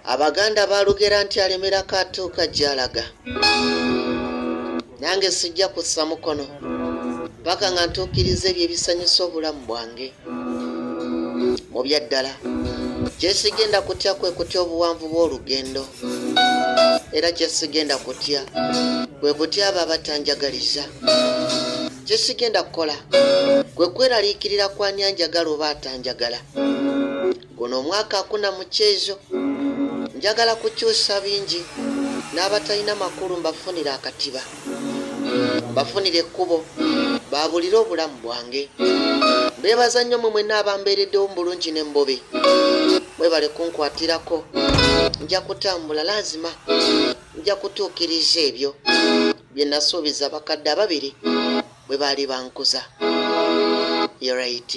Abaganda balugera nti alemerako atuuka gy'alaga. Nange sijja kussa mukono paka nga ntuukiriza ebyo ebisanyusa obulamu bwange. Mu byaddala kye sigenda kutya kwe kutya obuwanvu bw'olugendo, era kye sigenda kutya kwe kutya abo abatanjagaliza. Kye sigenda kukola kwe kweraliikirira kwa nyanjagala oba atanjagala. Guno omwaka hakuna mukyezo, njagala kukyusa bingi, n'abatalina makulu mbafunire akatiba, bafunire ekkubo, babulire obulamu bwange. Beebaza nnyo mwe mwenna abambeereddewo mu bulungi n'embobe. Mwebale kunkwatirako, nja kutambula lazima, nja kutuukiriza ebyo bye nasuubiza bakadde ababiri bwe baali bankuza. You're right.